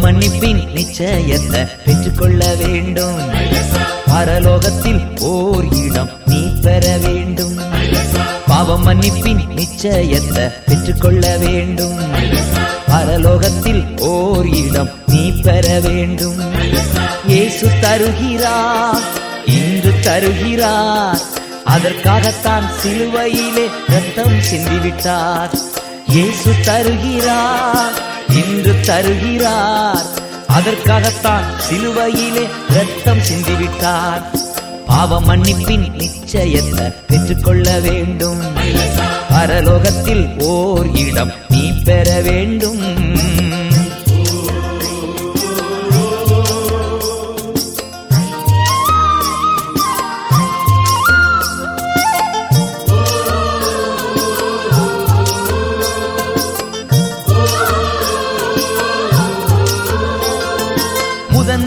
மன்னிப்பின் நிச்சயத்தை பெற்றுக்கொள்ள வேண்டும். பரலோகத்தில் ஓர் இடம் நீ பெற வேண்டும். பாவ மன்னிப்பின் நிச்சயத்தை பெற்றுக்கொள்ள வேண்டும். பரலோகத்தில் ஓர் இடம் நீ பெற வேண்டும். இயேசு தருகிறார், இன்று தருகிறார். அதற்காகத்தான் சிலுவையிலே ரத்தம் சிந்திவிட்டார். இயேசு தருகிறார், இன்று தருகிறார். அதற்காகத்தான் சிலுவையிலே ரத்தம் சிந்திவிட்டார். பாவ மன்னிப்பின் நிச்சயத்தை பெற்றுக்கொள்ள வேண்டும். பரலோகத்தில் ஓர் இடம் நீ பெற வேண்டும்.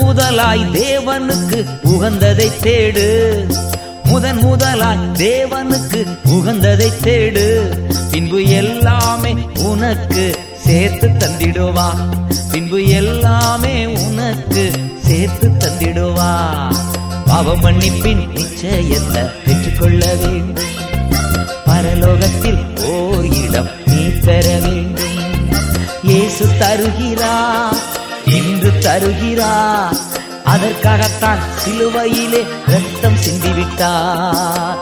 முதலாய் தேவனுக்கு உகந்ததை தேடு. முதலாய் தேவனுக்கு உகந்ததை தேடு. பின்பு எல்லாமே உனக்கு சேர்த்து தந்திடுவா. பின்பு எல்லாமே உனக்கு சேர்த்து தந்திடுவா. பாவ மன்னிப்பின் நிச்சயத்தை பெற்றுக்கொள்ள வேண்டும். பரலோகத்தில் ஓர் இடம் நீ பெற வேண்டும். இயேசு தருகிறார், இன்று தருகிறார். அதற்காகத்தான் சிலுவையிலே ரத்தம் சிந்திவிட்டார்.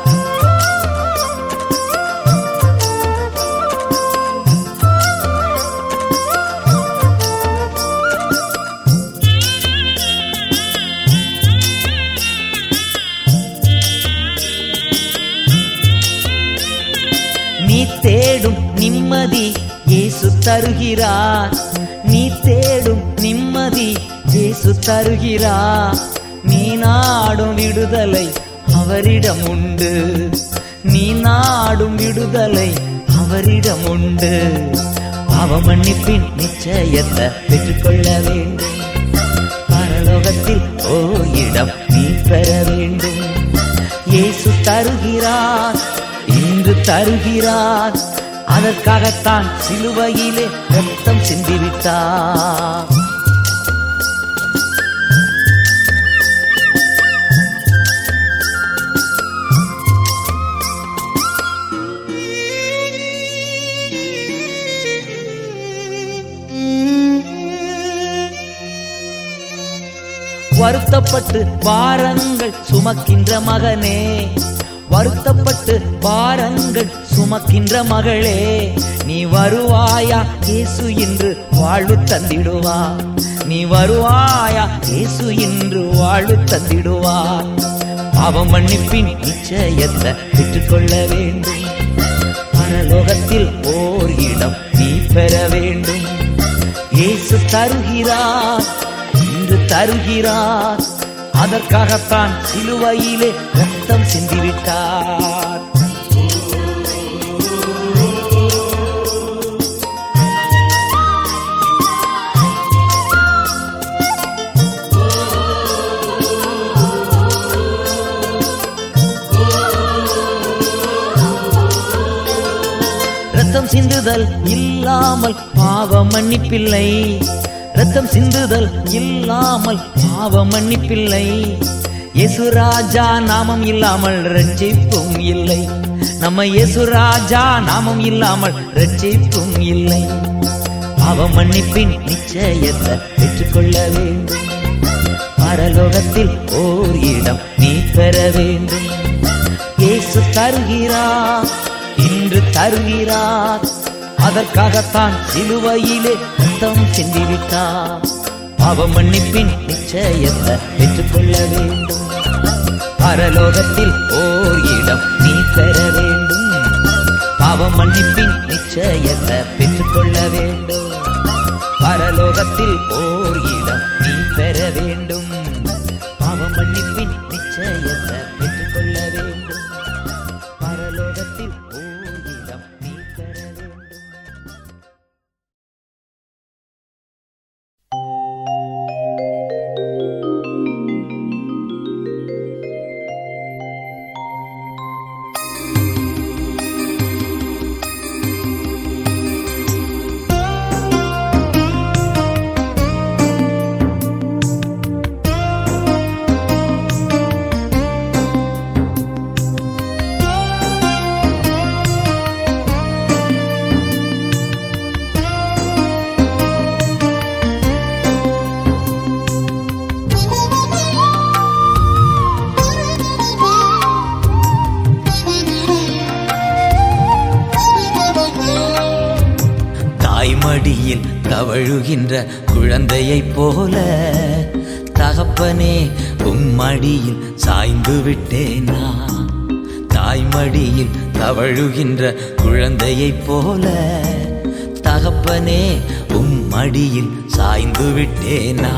நீ தேடும் நிம்மதி இயேசு தருகிறார். நீ தேடும் நிம்மதி இயேசு தருகிறார். நீ நாடும் விடுதலை அவரிடம் உண்டு. நீ நாடும் விடுதலை அவரிடம் உண்டு. பாவ மன்னிப்பின் நிச்சயத்தை பெற்றுக்கொள்ள வேண்டும். பரலோகத்தில் ஓர் இடம் நீ பெற வேண்டும். இயேசு தருகிறார், இன்று தருகிறார். அதற்காகத்தான் சிலுவையிலே ரத்தம் சிந்திவிட்டார். வருத்தப்பட்டு பாரங்கள் சுமக்கின்ற மகனே, வருத்தப்பட்டு பாரங்கள் சுமக்கின்ற மகளே, நீ வருவாயா இயேசு இன்று வாழ்வு தந்திடுவா. நீ வருவாயா இயேசு இன்று வாழ்வு தந்திடுவா. பாவ மன்னிப்பின் நிச்சயத்தை பெற்றுக்கொள்ள வேண்டும். பரலோகத்தில் ஓர் இடம் நீ பெற வேண்டும். இயேசு தருகிறார், இன்று தருகிறார். அதற்காகத்தான் சிலுவையிலே ரத்தம் சிந்திவிட்டார். ரத்தம் சிந்துதல் இல்லாமல் பாவ மன்னிப்பில்லை. ரத்தம் சிந்துதல் இல்லாமல் பாவ மன்னிப்பில்லை. இயேசு ராஜா நாமம் இல்லாமல் ரட்சிப்பும் இல்லை. நம்ம இயேசு ராஜா நாமம் இல்லாமல் ரட்சிப்பும் இல்லை. பாவ மன்னிப்பின் நிச்சயத்தை பெற்றுக்கொள்ள வேண்டும். பரலோகத்தில் ஓர் இடம் நீ பெற வேண்டும். இயேசு தருகிறார், இன்று தருகிறார். அதற்காகத்தான் சிலுவையிலே ரத்தம் சிந்திவிட்டார். பாவ மன்னிப்பின் நிச்சயத்தை பெற்றுக்கொள்ள வேண்டும். பரலோகத்தில் ஓர் இடம் நீ பெற வேண்டும். பாவ மன்னிப்பின் நிச்சயத்தை பெற்றுக்கொள்ள வேண்டும். பரலோகத்தில் ஓர் இடம் நீ பெற வேண்டும். பாவ மன்னிப்பின் நிச்சயத்தை பெற்றுக்கொள்ள வேண்டும். பரலோகத்தில் ஓர் இடம் நீ பெற வேண்டும். தவழுகின்ற குழந்தையைப் போல தகப்பனே உம்மடியில் சாய்ந்து விட்டேனா. தாய்மடியில் தவழுகின்ற குழந்தையைப் போல தகப்பனே உம்மடியில் சாய்ந்து விட்டேனா.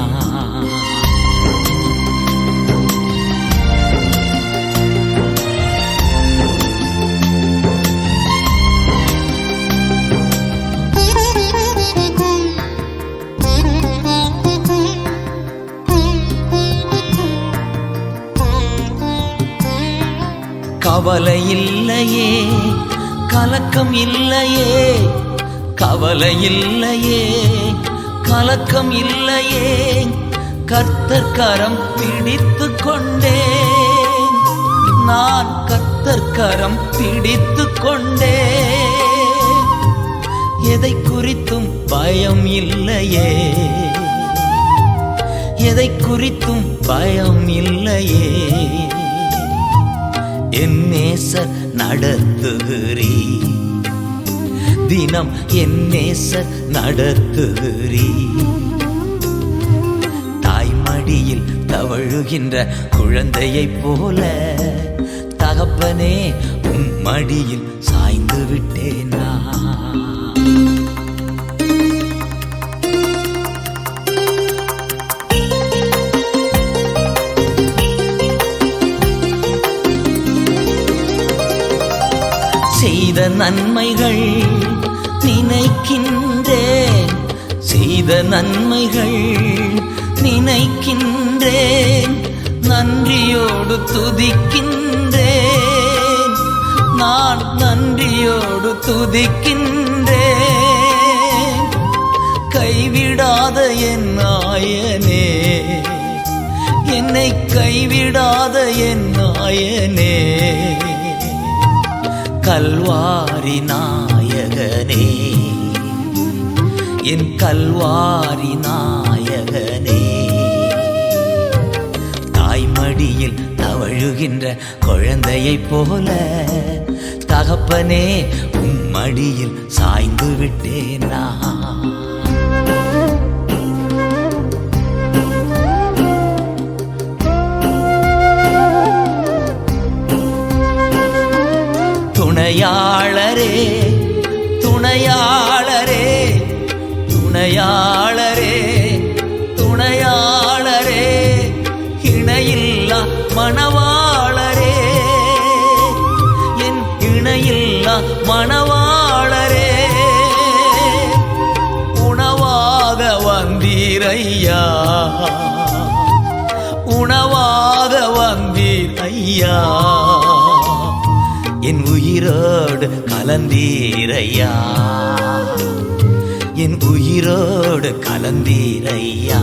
கவலை இல்லையே, கலக்கம் இல்லையே, கவலை இல்லையே, கலக்கம் இல்லையே, கர்த்தர் கரம் பிடித்துக் கொண்டேன். நான் கர்த்தர் கரம் பிடித்துக் கொண்டேன். எதை குறித்தும் பயம் இல்லையே, எதை குறித்தும் பயம் இல்லையே. என் நேசர் நடத்துகிறீ, தினம் என் நேசர் நடத்துகிறீ. தாய்மடியில் தவழுகின்ற குழந்தையைப் போல தகப்பனே உன் மடியில் சாய்ந்து விட்டேனா. செய்த நன்மைகள் நினைக்கின்றேன், செய்த நன்மைகள் நினைக்கின்றேன். நன்றியோடு துதிக்கின்றேன், நான் நன்றியோடு துதிக்கின்றேன். கைவிடாத என் நாயனே, என்னை கைவிடாத என் நாயனே. கல்வாரி நாயகனே, என் கல்வாரி நாயகனே. தாய்மடியில் தவழுகின்ற குழந்தையைப் போல தகப்பனே உன் மடியில் சாய்ந்து விட்டேனா. துணையாளரே, துணையாளரே, துணையாளரே, துணையாளரே, இணையில்லா மணவாளரே, என் இணையில்லா மணவாளரே. உணவாக வந்தீரையா, உணவாக வந்தீர் ஐயா. என் உயிரோடு கலந்தீரையா, என் உயிரோடு கலந்தீரையா.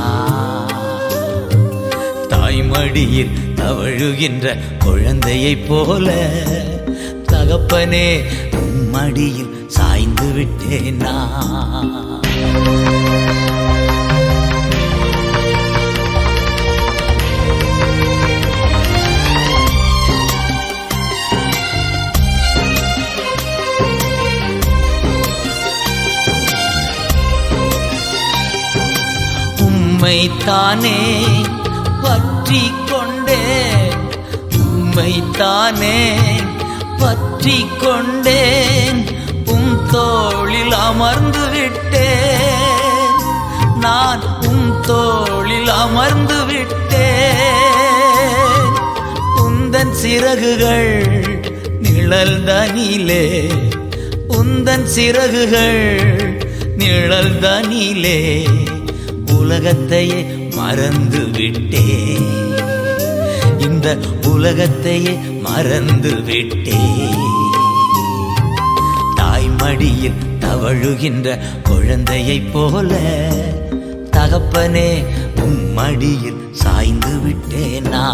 தாய்மடியில் தவழுகின்ற குழந்தையைப் போல தகப்பனே உன் மடியில் சாய்ந்து விட்டேனா. உம்மைத்தானே பற்றி கொண்டேன், உம்மைத்தானே பற்றி கொண்டேன். உம் தோளில் அமர்ந்து விட்டேன், நான் உம் தோளில் அமர்ந்து விட்டேன். உந்தன் சிறகுகள் நிழல் தனிலே, உந்தன் சிறகுகள் நிழல் தனிலே. உலகத்தையே மறந்து விட்டேன், இந்த உலகத்தையே மறந்து விட்டேன். தாய்மடியில் தவழுகின்ற குழந்தையைப் போல தகப்பனே உன் மடியில் சாய்ந்து விட்டேனா.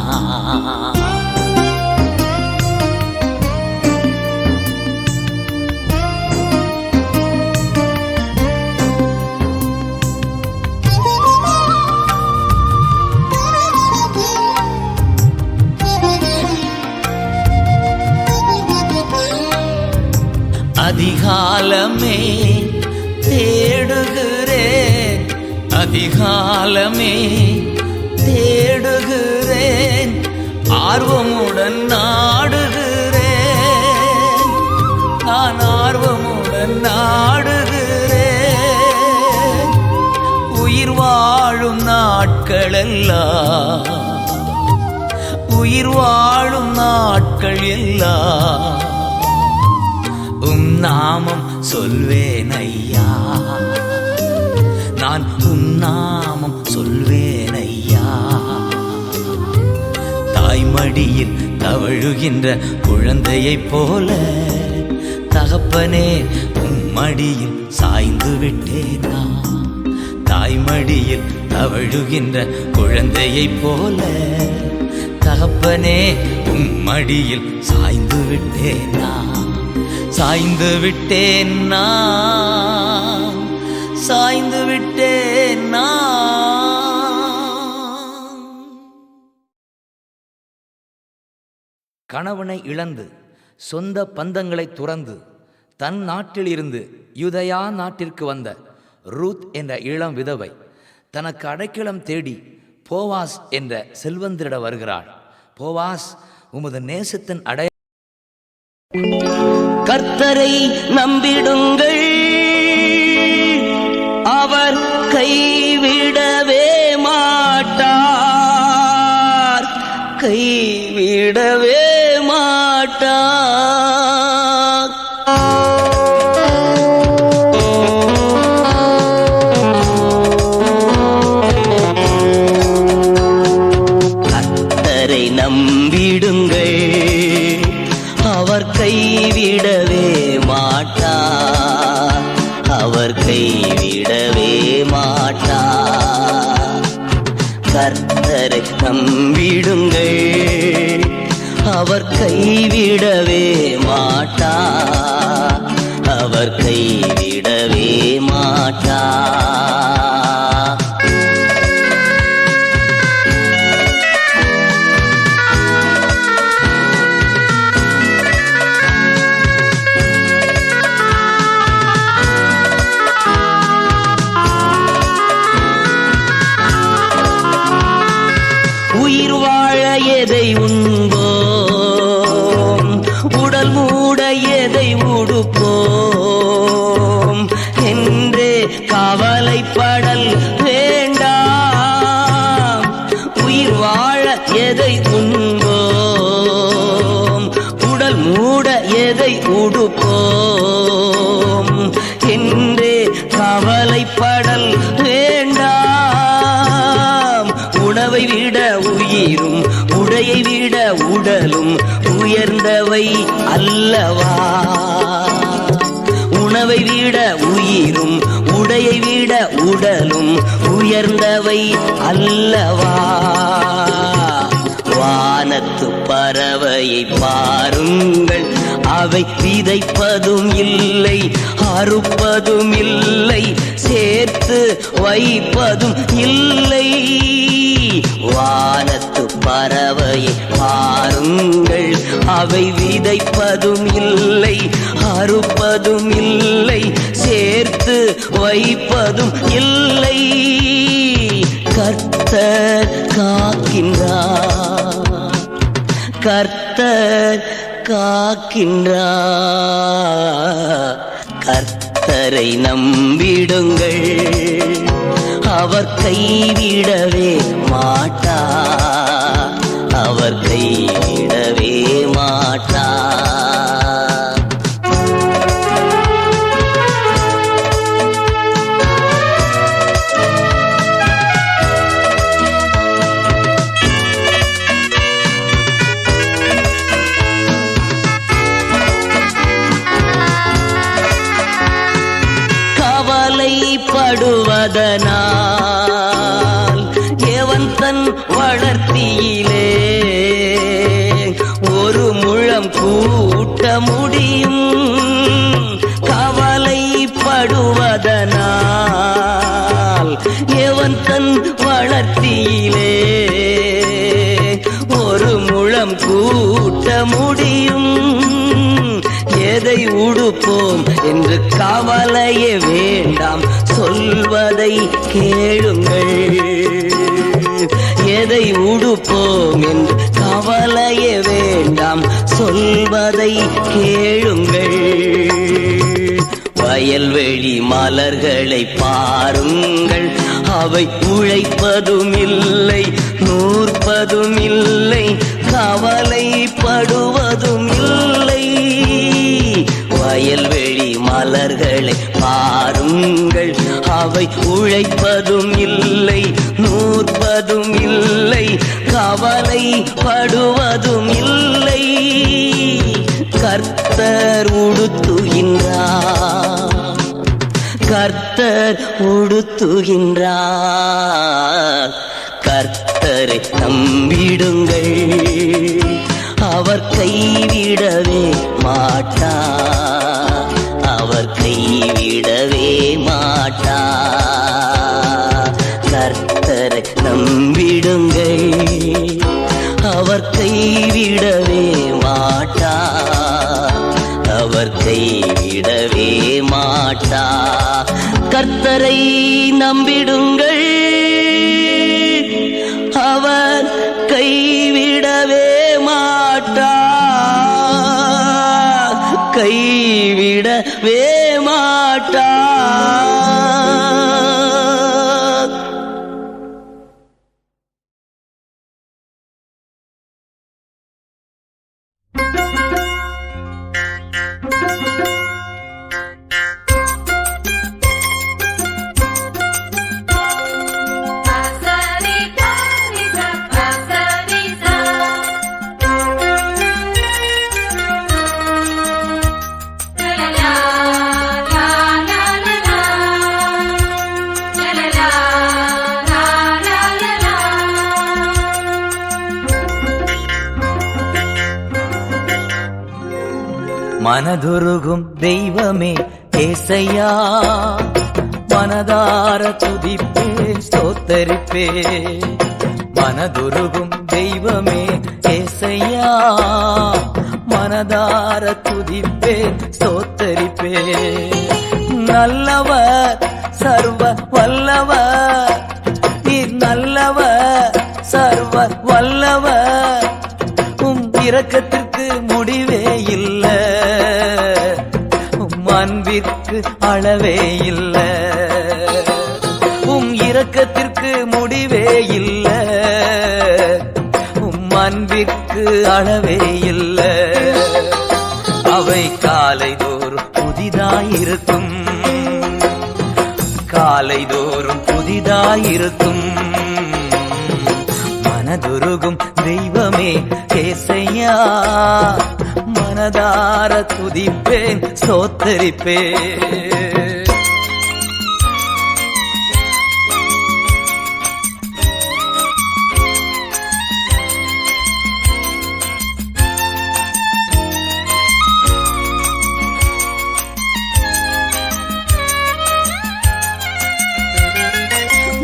அதிகாலமே தேடுகிறேன், அதிகாலமே தேடுகிறேன், ஆர்வமுடன் நாடுகிறேன், நான் ஆர்வமுடன் நாடுகிறேன். உயிர் வாழும் நாட்களெல்லாம், உயிர் வாழும் நாட்கள் எல்லாம் நாமம் சொல்வேன் ஐயா, நான் உன் நாமம் சொல்வேன் ஐயா. தாய்மடியில் தவழுகின்ற குழந்தையைப் போல தகப்பனே உன் மடியில் சாய்ந்து விட்டேனா. தாய்மடியில் தவழுகின்ற குழந்தையைப் போல தகப்பனே உன் மடியில் சாய்ந்து விட்டேனா. சாய்ந்து விட்டேன் நான், சாய்ந்து விட்டேன் நான். கணவனை இழந்து சொந்த பந்தங்களை துறந்து தன் நாட்டிலிருந்து யூதயா நாட்டிற்கு வந்த ரூத் என்ற இளம் விதவை தனக்கு அடைக்கலம் தேடி போவாஸ் என்ற செல்வந்தரிட வருகிறாள். போவாஸ், உமது நேசத்தின் அடைய கர்த்தரை நம்பிடுங்கள், அவர் கைவிடவே மாட்டார், கைவிடவே மாட்டார். கர்த்தரை நம்பிடுங்கள், அவர் கைவிடவே மாட்டார், அவர் கைவிடவே மாட்டார். கர்த்தரை நம்பிடுங்கள், அவர் கைவிடவே மாட்டார், அவர் கைவிடவே மாட்டார். உயிர் வாழ எதை உண்போம், உடல் மூட எதை உடுப்போம் என்றே கவலைப்படல் வேண்டாம். உயிர் வாழ எதை உண்போம், உடல் மூட எதை உடுப்போம் என்றே கவலைப்படல் வேண்டாம். உணவை விட உயிரும் உடையை விட உடலும் உயர்ந்தவை அல்லவா. உணவை விட உயிரும் உடையை விட உடலும் உயர்ந்தவை அல்லவா. வானத்து பறவையை பாருங்கள், அவை விதைப்பதும் இல்லை, அறுப்பதும் இல்லை, சேர்த்து வைப்பதும் இல்லை. வானத்து பறவையை பாருங்கள், அவை விதைப்பதும் இல்லை, அறுப்பதும் இல்லை, சேர்த்து வைப்பதும் இல்லை. கர்த்தர் காக்கின்றார், கர்த்தர் காக்கின்றார். கர்த்தரை நம்பிடுங்கள், அவர் கைவிடவே மாட்டார், அவர் கைவிடவே மாட்டார். கவலைப்படுவதனால் எவன் தன் வளர்த்தியிலே ஒரு முழம் கூட்ட முடியும். கவலைப்படுவதனால் எவன் தன் வளர்த்தியிலே ஒரு முழம் கூட்ட முடியும். எதை உடுப்போம் என்று கவலையே வேண்டாம், சொல்வதை கேளுங்கள். எதை உடுப்போம் என்று கவலையே வேண்டாம், சொல்வதை கேளுங்கள். வயல்வெளி மலர்களை பாருங்கள், அவை உழைப்பதும் இல்லை, நூற்பதும் இல்லை, கவலைப்படுவதும் இல்லை. வயல்வெளி மலர்களை பாருங்கள், அவை உழைப்பதும் இல்லை, நூற்பதும் இல்லை, கவலைப்படுவதும் இல்லை. கர்த்தர் உடுத்துகின்றார், கர்த்தர் உடுத்துகின்றார். கர்த்தரை நம்பிடுங்கள், அவர் கைவிடவே மாட்டார், அவர் கைவிடவே மாட்டார். கர்த்தரை நம்பிடுங்கள், அவர் கைவிடவே மாட்டார், அவர் கைவிடவே மாட்டார். கர்த்தரை நம்பிடுங்கள், அவர் கைவிடவே மாட்டார், கைவிடவே மாட்டார். மனதுருகும் தெய்வமே ஏசையா, மனதார துதிப்பே ஸ்தோத்தரிப்பே. மனதுருகும் தெய்வமே ஏசையா, மனதார துதிப்பே ஸ்தோத்தரிப்பே. நல்லவர் சர்வ வல்லவர், நீர் நல்லவர் சர்வ வல்லவர். உம் இரக்கத்திற்கு முடிவே இல்ல, உம் அன்பிற்கு அளவே இல்ல. உம் இரக்கத்திற்கு முடிவே இல்ல, உம் அன்பிற்கு அளவே இல்ல. அவை காலைதோறும் புதிதாயிருக்கும், காலைதோறும் புதிதாயிருக்கும். மனதுருகும் தெய்வமே ஏசையா, மனதார துதிப்பேன் ஸ்தோத்தரிப்பேன்.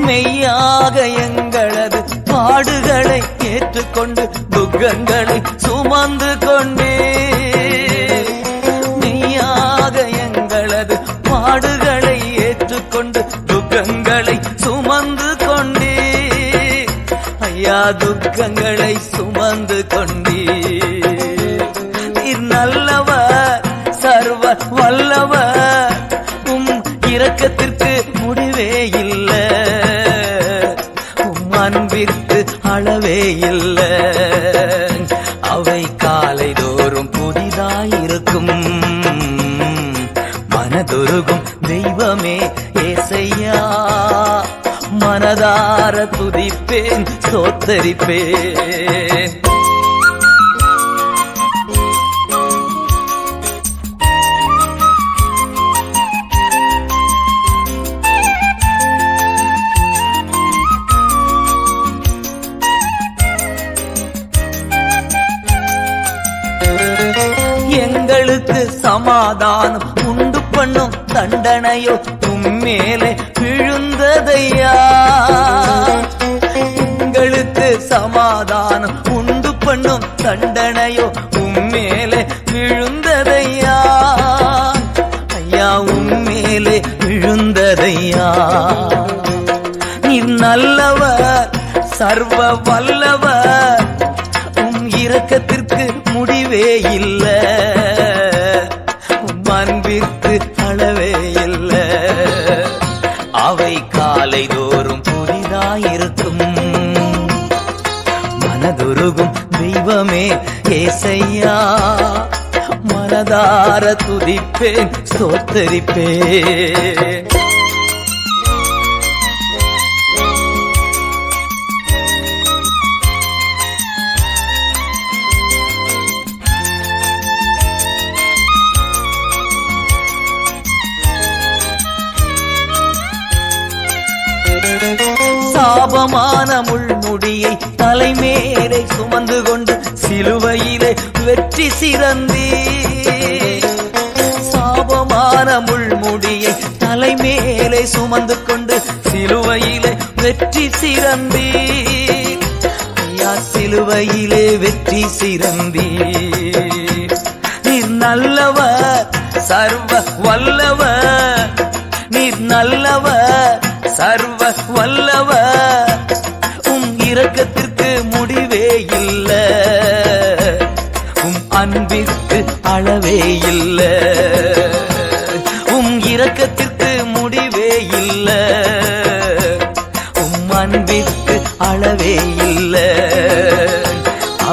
மெய்யாக எங்களது பாடுகளை ஏற்றுக்கொண்டு துக்கங்களை சுமந்து கொண்டே, மெய்யாக எங்களது பாடுகளை ஏற்றுக்கொண்டு துக்கங்களை சுமந்து கொண்டே. ஐயா துக்கங்களை சுமந்து கொண்டே. நீர் நல்லவர் சர்வ வல்லவர், உம் இரக்கத்திற்கு முடிவே இல்ல, உம் அன்பிற்கு அளவே இல்ல. அவை காலைதோறும் புதிதாயிருக்கும். மனதுருகும் தெய்வமே ஏசையா, மனதார துதிப்பேன் ஸ்தோத்தரிப்பேன். எங்களுக்கு சமாதானம் உண்டு பண்ணும் தண்டனையோ உம்மேலே விழுந்ததையா. எங்களுக்கு சமாதானம் உண்டு பண்ணும் தண்டனையோ உம்மேலே விழுந்ததையா. சர்வ வல்லவர் உம் இரக்கத்திற்கு முடிவே இல்ல, உம் அன்பிற்கு அளவே இல்ல. அவை காலை தோறும் புதிதாயிருக்கும். மனதுருகும் தெய்வமே ஏசையா, மனதார துதிப்பேன் ஸ்தோத்தரிப்பேன். சாபமான முள்முடியை தலைமேலே சுமந்து கொண்டு சிலுவையிலே வெற்றி சிறந்தே. சாபமான முள்முடியை தலைமேலே சுமந்து கொண்டு சிலுவையிலே வெற்றி சிறந்தே. ஐயா, சிலுவையிலே வெற்றி சிறந்தே. நீர் நல்லவர், சர்வ வல்லவர். நீர் நல்லவர், சர்வ வல்லவர். உம் இரக்கத்திற்கு முடிவே இல்ல, உம் அன்பிற்கு அளவே இல்ல. உம் இரக்கத்திற்கு முடிவே இல்ல, உம் அன்பிற்கு அளவே இல்ல.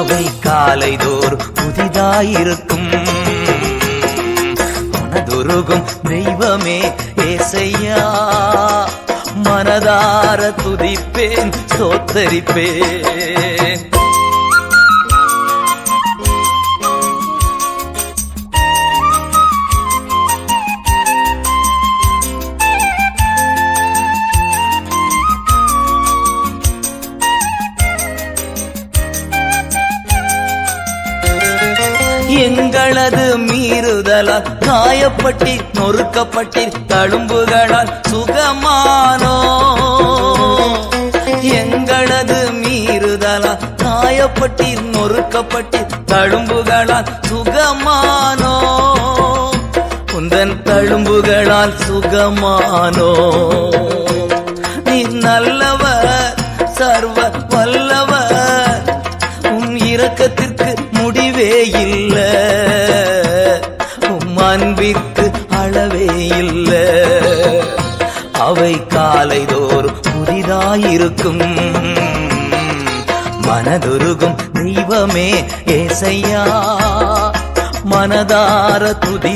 அவை காலைதோர் புதிதாயிருக்கும். மனதுருகும் தெய்வமே ஏசையா, மனதார துதிப்பேன் ஸ்தோத்தரிப்பேன். எங்களது மீறுதலால் காயப்பட்டி நொறுக்கப்பட்டி தழும்புகளால் சுகமானோ. எங்களது மீறுதலால் காயப்பட்டி நொறுக்கப்பட்டி தழும்புகளால் சுகமானோ. உந்தன் தழும்புகளால் சுகமானோ. நீ நல்லவர், சர்வ வல்லவர். உம் இரக்கத்திற்கு முடிவே இல்ல, உம் அன்பிற்கு அளவே இல்ல. அவை காலைதோறும் புதிதாயிருக்கும். மனதுருகும் தெய்வமே ஏசையா, மனதார துதி